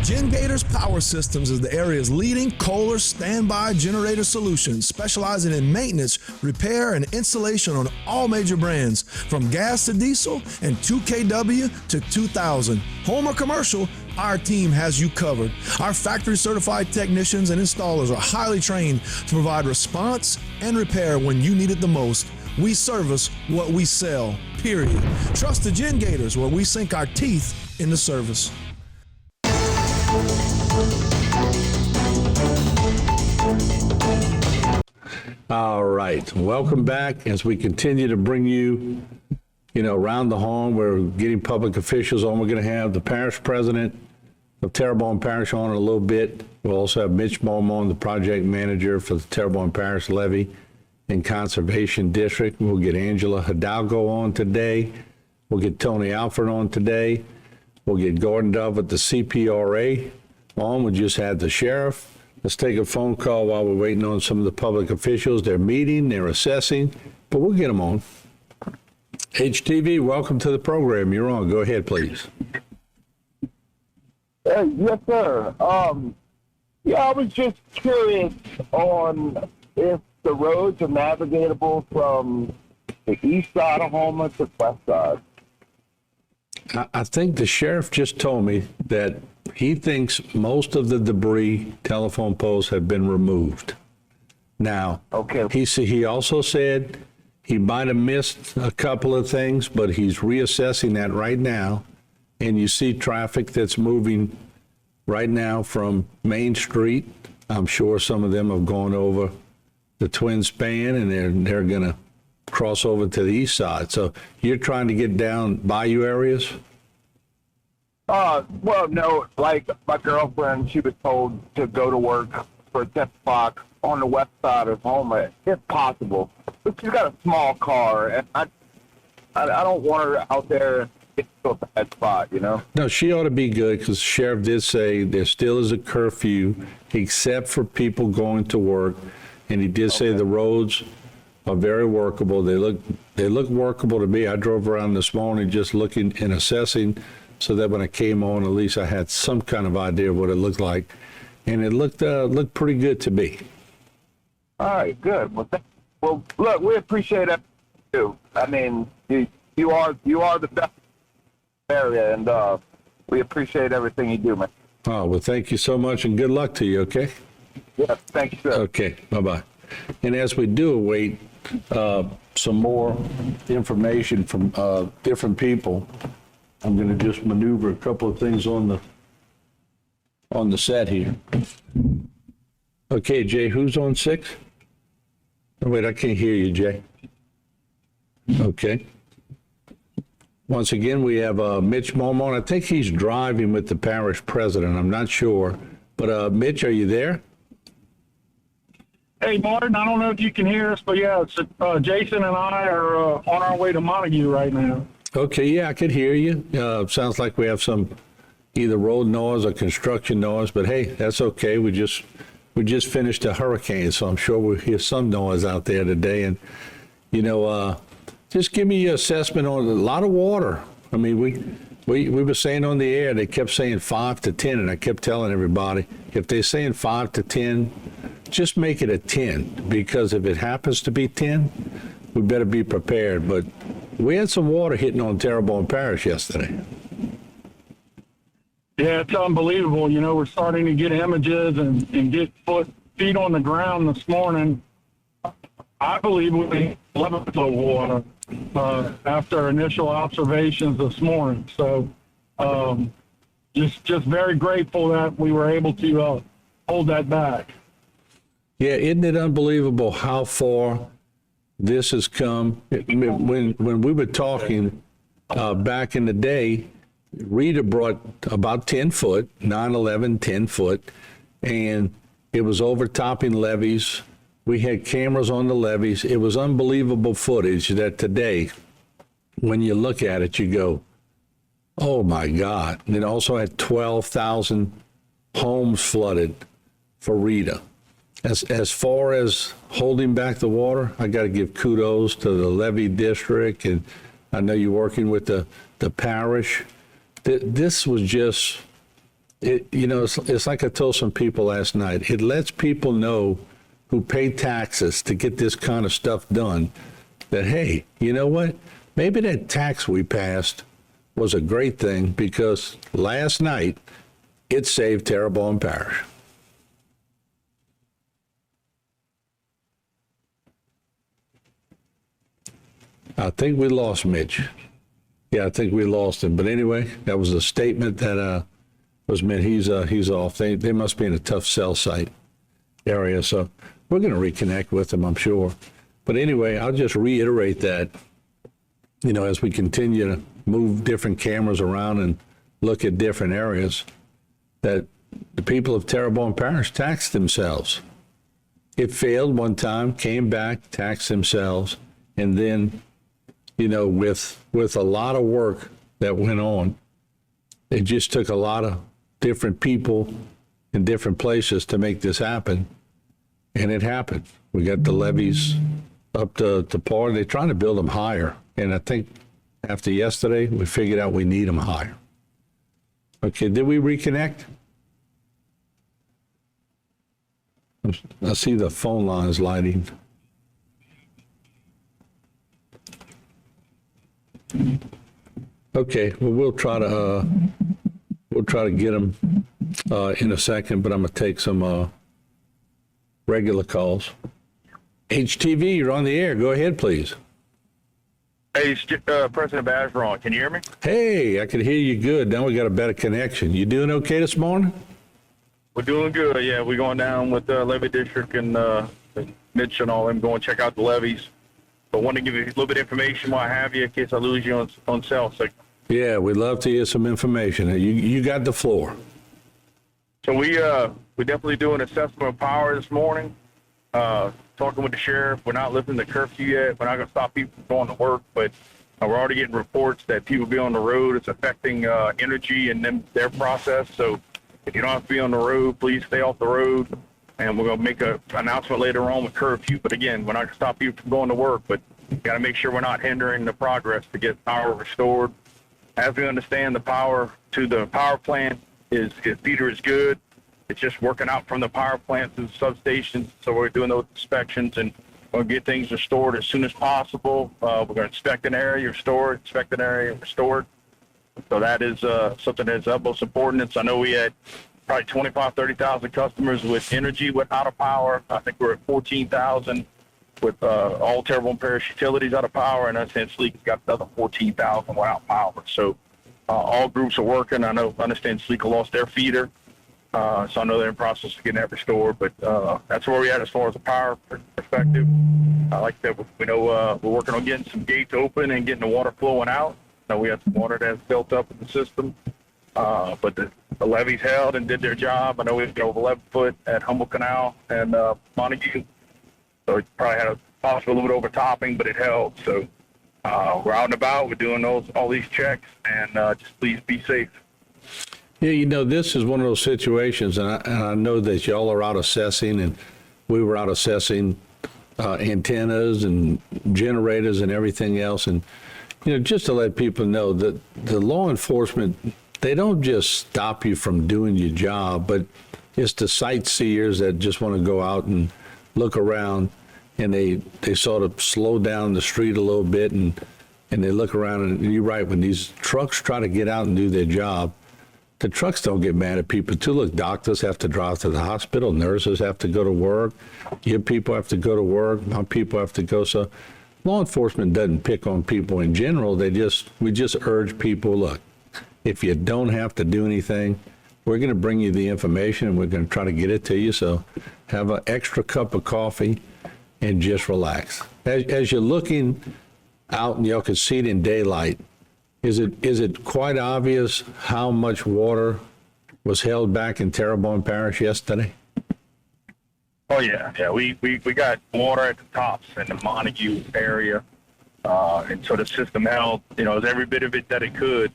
Gators Power Systems is the area's leading Kohler standby generator solution, specializing in maintenance, repair, and installation on all major brands, from gas to diesel and 2 kW to 2000. Home or commercial, our team has you covered. Our factory-certified technicians and installers are highly trained to provide response and repair when you need it the most. We service what we sell, period. Trust the Gators, where we sink our teeth into service. All right, welcome back as we continue to bring you, around the horn. We're getting public officials on. We're going to have the parish president of Terrebonne Parish on in a little bit. We'll also have Mitch, the project manager for the Terrebonne Parish Levy and Conservation District. We'll get Angela Hidalgo on today. We'll get Tony Alford on today. We'll get Gordon Dove at the CPRA on. We just had the sheriff. Let's take a phone call while we're waiting on some of the public officials. They're meeting, they're assessing, but we'll get them on. HTV, welcome to the program. You're on. Go ahead, please. Yes, sir. I was just curious on if the roads are navigatable from the east side of Houma to the west side. I think the sheriff just told me that he thinks most of the debris telephone poles have been removed. Now, okay. He also said he might have missed a couple of things, but he's reassessing that right now. And you see traffic that's moving right now from Main Street. I'm sure some of them have gone over the twin span, and they're going to cross over to the east side. So you're trying to get down Bayou areas? Well, no, like my girlfriend, she was told to go to work for 10 o'clock on the west side of Houma, if possible. But she's got a small car, and I don't want her out there to a bad spot, No, she ought to be good, because the sheriff did say there still is a curfew, except for people going to work. And he did say the roads are very workable. They look workable to me. I drove around this morning just looking and assessing, so that when I came on, at least I had some kind of idea of what it looked like, and it looked pretty good to me. All right, good. Well, look, we appreciate it too. I mean, you are the best area, and we appreciate everything you do, man. Oh, well, thank you so much, and good luck to you. Okay. Yeah, thank you, sir. Okay, bye-bye. And as we do await some more information from different people, I'm going to just maneuver a couple of things on the set here. Okay, Jay, who's on 6? Oh, wait, I can't hear you, Jay. Okay. Once again, we have Mitch Marmande. I think he's driving with the parish president. I'm not sure. But Mitch, are you there? Hey, Martin, I don't know if you can hear us, but yeah, it's, Jason and I are on our way to Montague right now. Okay, yeah, I could hear you. Sounds like we have some either road noise or construction noise, but hey, that's okay. We just finished a hurricane, so I'm sure we'll hear some noise out there today. And, just give me your assessment on a lot of water. I mean, we were saying on the air, they kept saying 5 to 10, and I kept telling everybody, if they're saying 5 to 10, just make it a 10, because if it happens to be 10, we better be prepared. But we had some water hitting on Terrebonne Parish yesterday. Yeah, it's unbelievable. We're starting to get images and get feet on the ground this morning. I believe we 11 foot of water after initial observations this morning. So just very grateful that we were able to hold that back. Yeah, isn't it unbelievable how far this has come? When we were talking back in the day, Rita brought about 10 foot, 9/11, 10 foot, and it was overtopping levees. We had cameras on the levees. It was unbelievable footage that today, when you look at it, you go, oh my God. And it also had 12,000 homes flooded for Rita. As far as holding back the water, I got to give kudos to the Levy district, and I know you're working with the parish. This was just it's like I told some people last night. It lets people know who pay taxes to get this kind of stuff done that, hey, you know what? Maybe that tax we passed was a great thing because last night it saved Terrebonne Parish. I think we lost Mitch. Yeah, I think we lost him. But anyway, that was a statement that was meant he's off. They must be in a tough cell site area. So we're going to reconnect with him, I'm sure. But anyway, I'll just reiterate that, as we continue to move different cameras around and look at different areas, that the people of Terrebonne Parish taxed themselves. It failed one time, came back, taxed themselves, and then, with a lot of work that went on, it just took a lot of different people in different places to make this happen, and it happened. We got the levees up to par. They're trying to build them higher, and I think after yesterday, we figured out we need them higher. Okay, did we reconnect? I see the phone lines lighting. Okay, well, we'll try to get them in a second, but I'm gonna take some regular calls. HTV, you're on the air. Go ahead, please. Hey, President Bergeron, can you hear me? Hey, I can hear you good. Now we got a better connection. You doing okay this morning? We're doing good. Yeah, we're going down with the Levy District and Mitch and all them going to check out the levees. But want to give you a little bit of information while I have you in case I lose you on cell signal. Yeah, we'd love to hear some information. You got the floor. So we definitely doing assessment of power this morning. Talking with the sheriff. We're not lifting the curfew yet. We're not going to stop people from going to work, but we're already getting reports that people be on the road. It's affecting energy and their process. So if you don't have to be on the road, please stay off the road. And we're going to make an announcement later on with curfew. But again, we're not going to stop people from going to work, but got to make sure we're not hindering the progress to get power restored. As we understand, the power to the power plant is feeder is good. It's just working out from the power plant to the substations. So we're doing those inspections and we'll get things restored as soon as possible. We're going to inspect an area, restore it, inspect an area, restore it. So that is something that's of utmost importance. I know we had probably 25, 30,000 customers with energy without a power. I think we're at 14,000 with all Terrebonne Parish utilities out of power, and essentially got another 14,000 without power. So all groups are working. I understand Sleek lost their feeder. So I know they're in process of getting that restored, but that's where we're at as far as the power perspective. Like I said, we know we're working on getting some gates open and getting the water flowing out. Now we have some water that's built up in the system, but the levees held and did their job. I know we've got over 11 foot at Humble Canal and Montague, so it probably had a possible little bit overtopping, but it held. So we're out and about. We're doing all these checks, and just please be safe. Yeah, this is one of those situations, and I know that y'all are out assessing, and we were out assessing antennas and generators and everything else. And, just to let people know that the law enforcement, they don't just stop you from doing your job, but it's the sightseers that just want to go out and look around, and they sort of slow down the street a little bit, and they look around, and you're right, when these trucks try to get out and do their job, the trucks don't get mad at people too. Look, doctors have to drive to the hospital, nurses have to go to work, your people have to go to work, my people have to go. So law enforcement doesn't pick on people in general. We just urge people, look, if you don't have to do anything, we're going to bring you the information and we're going to try to get it to you. So have an extra cup of coffee and just relax. As you're looking out and y'all can see it in daylight, is it quite obvious how much water was held back in Terrebonne Parish yesterday? Oh yeah. We got water at the tops in the Montague area, and so the system held, every bit of it that it could,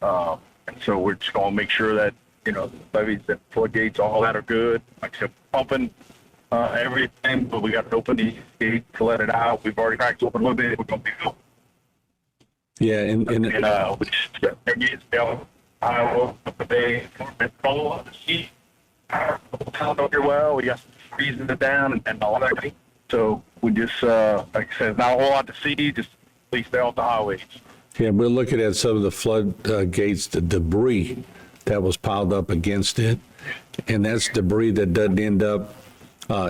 and so we're just going to make sure that the levees and floodgates, all that are good. Like I said, pumping everything, but we got to open these gates to let it out. We've already cracked open a little bit. We're going to be open. Yeah, and which I woke up today, full of the sheet. Don't get well. We got some freezing it down and all that. So we just, like I said, not a whole lot to see. Just please stay off the highways. Yeah, we're looking at some of the flood gates, the debris that was piled up against it. And that's debris that doesn't end up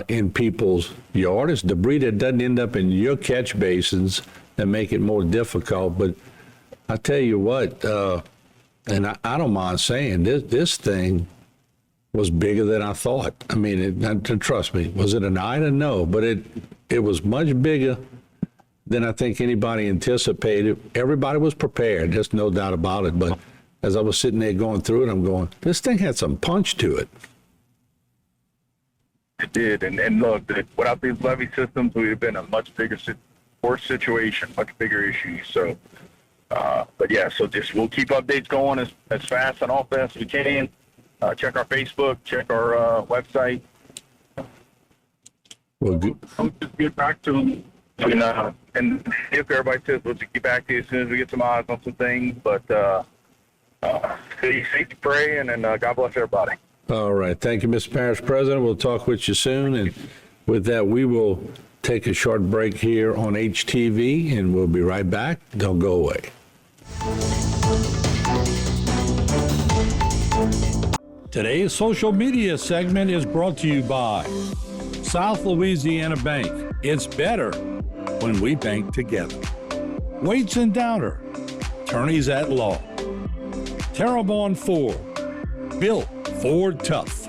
in people's yard. It's debris that doesn't end up in your catch basins that make it more difficult. But I tell you what, and I don't mind saying this thing was bigger than I thought. I mean, trust me, was it an item? No, but it was much bigger than I think anybody anticipated. Everybody was prepared. There's no doubt about it. But as I was sitting there going through it, I'm going, this thing had some punch to it. It did. And look, without these levee systems, we would have been a much bigger, worse situation, much bigger issue. So, but yeah, so just we'll keep updates going as fast and all fast as we can. Check our Facebook, check our website. Well, good. I'll just get back to them. And if everybody says, we'll just get back to you as soon as we get some eyes on some things. But stay safe, pray, and God bless everybody. All right. Thank you, Mr. Parish President. We'll talk with you soon. And with that, we will take a short break here on HTV, and we'll be right back. Don't go away. Today's social media segment is brought to you by South Louisiana Bank. It's better when we bank together. Waits and Downer, attorneys at law. Terrebonne Ford, built Ford tough.